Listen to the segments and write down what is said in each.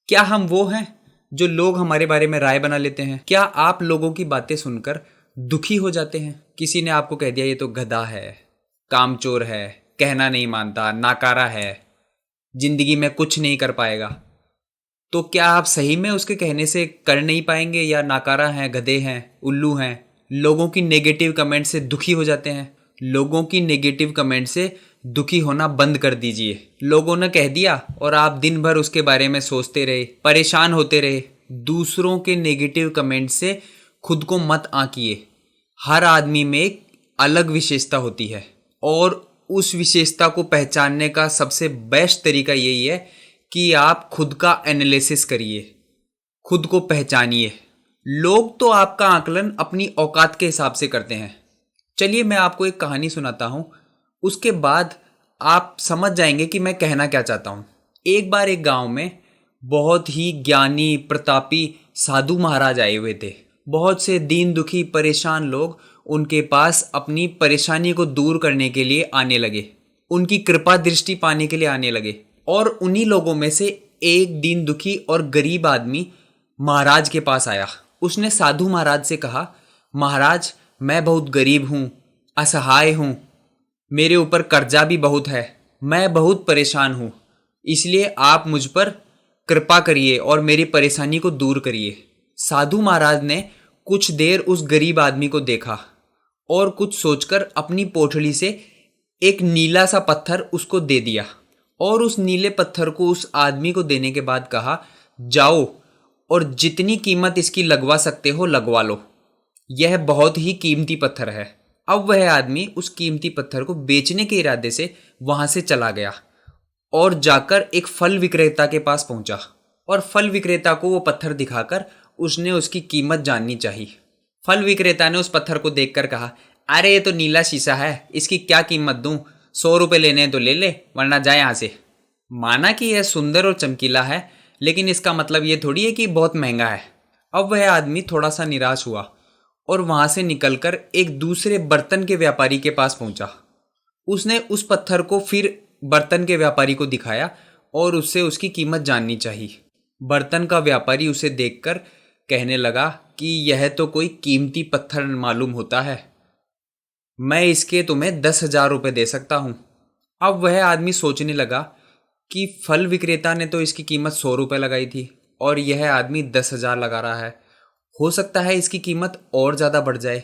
क्या हम वो हैं जो लोग हमारे बारे में राय बना लेते हैं? क्या आप लोगों की बातें सुनकर दुखी हो जाते हैं? किसी ने आपको कह दिया ये तो गधा है, कामचोर है, कहना नहीं मानता, नाकारा है, जिंदगी में कुछ नहीं कर पाएगा, तो क्या आप सही में उसके कहने से कर नहीं पाएंगे या नाकारा हैं, गधे हैं, उल्लू हैं? लोगों की नेगेटिव कमेंट से दुखी हो जाते हैं? लोगों की नेगेटिव कमेंट से दुखी होना बंद कर दीजिए। लोगों ने कह दिया और आप दिन भर उसके बारे में सोचते रहे, परेशान होते रहे। दूसरों के नेगेटिव कमेंट से खुद को मत आंकिए। हर आदमी में एक अलग विशेषता होती है और उस विशेषता को पहचानने का सबसे बेस्ट तरीका यही है कि आप खुद का एनालिसिस करिए, खुद को पहचानिए। लोग तो आपका आकलन अपनी औकात के हिसाब से करते हैं। चलिए मैं आपको एक कहानी सुनाता हूं, उसके बाद आप समझ जाएंगे कि मैं कहना क्या चाहता हूं। एक बार एक गांव में बहुत ही ज्ञानी प्रतापी साधु महाराज आए हुए थे। बहुत से दीन दुखी परेशान लोग उनके पास अपनी परेशानी को दूर करने के लिए आने लगे, उनकी कृपा दृष्टि पाने के लिए आने लगे। और उन्हीं लोगों में से एक दीन दुखी और गरीब आदमी महाराज के पास आया। उसने साधु महाराज से कहा, महाराज मैं बहुत गरीब हूँ, असहाय हूँ, मेरे ऊपर कर्जा भी बहुत है, मैं बहुत परेशान हूँ, इसलिए आप मुझ पर कृपा करिए और मेरी परेशानी को दूर करिए। साधु महाराज ने कुछ देर उस गरीब आदमी को देखा और कुछ सोचकर अपनी पोटली से एक नीला सा पत्थर उसको दे दिया और उस नीले पत्थर को उस आदमी को देने के बाद कहा, जाओ और जितनी कीमत इसकी लगवा सकते हो लगवा लो, यह बहुत ही कीमती पत्थर है। अब वह आदमी उस कीमती पत्थर को बेचने के इरादे से वहां से चला गया और जाकर एक फल विक्रेता के पास पहुंचा और फल विक्रेता को वो पत्थर दिखाकर उसने उसकी कीमत जाननी चाहिए। फल विक्रेता ने उस पत्थर को देखकर कहा, अरे ये तो नीला शीशा है, इसकी क्या कीमत दूं? 100 रुपये लेने हैं तो ले ले, वरना जाए यहाँ से। माना कि यह सुंदर और चमकीला है, लेकिन इसका मतलब ये थोड़ी है कि बहुत महंगा है। अब वह आदमी थोड़ा सा निराश हुआ और वहां से निकलकर एक दूसरे बर्तन के व्यापारी के पास पहुंचा। उसने उस पत्थर को फिर बर्तन के व्यापारी को दिखाया और उससे उसकी कीमत जाननी चाहिए। बर्तन का व्यापारी उसे देखकर कहने लगा कि यह तो कोई कीमती पत्थर मालूम होता है, मैं इसके तुम्हें 10,000 रुपये दे सकता हूं। अब वह आदमी सोचने लगा कि फल विक्रेता ने तो इसकी कीमत 100 रुपये लगाई थी और यह आदमी 10,000 लगा रहा है। हो सकता है इसकी कीमत और ज़्यादा बढ़ जाए,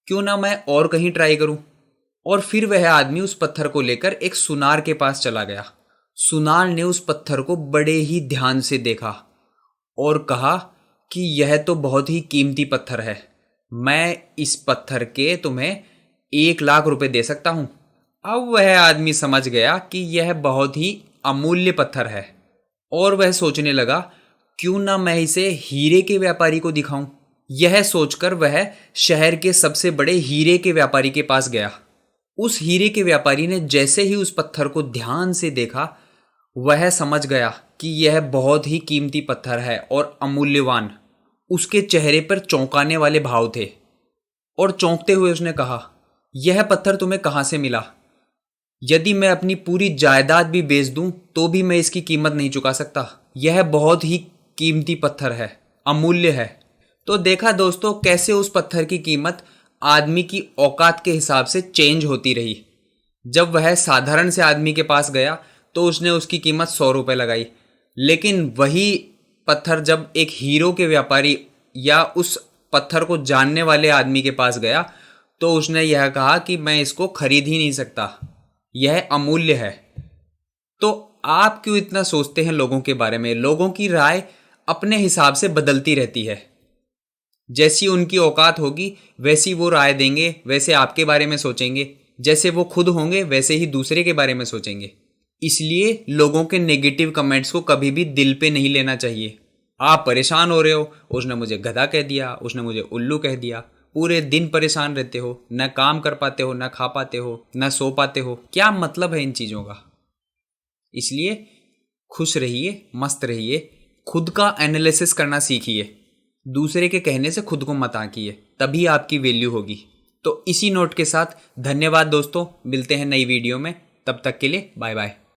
क्यों ना मैं और कहीं ट्राई करूं। और फिर वह आदमी उस पत्थर को लेकर एक सुनार के पास चला गया। सुनार ने उस पत्थर को बड़े ही ध्यान से देखा और कहा कि यह तो बहुत ही कीमती पत्थर है, मैं इस पत्थर के तुम्हें 1,00,000 रुपये दे सकता हूं। अब वह आदमी समझ गया कि यह बहुत ही अमूल्य पत्थर है और वह सोचने लगा, क्यों ना मैं इसे हीरे के व्यापारी को दिखाऊं। यह सोचकर वह शहर के सबसे बड़े हीरे के व्यापारी के पास गया। उस हीरे के व्यापारी ने जैसे ही उस पत्थर को ध्यान से देखा, वह समझ गया कि यह बहुत ही कीमती पत्थर है और अमूल्यवान। उसके चेहरे पर चौंकाने वाले भाव थे और चौंकते हुए उसने कहा, यह पत्थर तुम्हें कहाँ से मिला? यदि मैं अपनी पूरी जायदाद भी बेच दूं तो भी मैं इसकी कीमत नहीं चुका सकता। यह बहुत ही कीमती पत्थर है, अमूल्य है। तो देखा दोस्तों कैसे उस पत्थर की कीमत आदमी की औकात के हिसाब से चेंज होती रही। जब वह साधारण से आदमी के पास गया तो उसने उसकी कीमत 100 रुपये लगाई, लेकिन वही पत्थर जब एक हीरो के व्यापारी या उस पत्थर को जानने वाले आदमी के पास गया तो उसने यह कहा कि मैं इसको खरीद ही नहीं सकता, यह अमूल्य है। तो आप क्यों इतना सोचते हैं लोगों के बारे में? लोगों की राय अपने हिसाब से बदलती रहती है। जैसी उनकी औकात होगी वैसी वो राय देंगे, वैसे आपके बारे में सोचेंगे। जैसे वो खुद होंगे वैसे ही दूसरे के बारे में सोचेंगे। इसलिए लोगों के नेगेटिव कमेंट्स को कभी भी दिल पे नहीं लेना चाहिए। आप परेशान हो रहे हो, उसने मुझे गधा कह दिया, उसने मुझे उल्लू कह दिया, पूरे दिन परेशान रहते हो, न काम कर पाते हो, न खा पाते हो, न सो पाते हो, क्या मतलब है इन चीज़ों का? इसलिए खुश रहिए, मस्त रहिए, खुद का एनालिसिस करना सीखिए, दूसरे के कहने से खुद को मत आंकिए, तभी आपकी वैल्यू होगी। तो इसी नोट के साथ धन्यवाद दोस्तों, मिलते हैं नई वीडियो में, तब तक के लिए बाय बाय।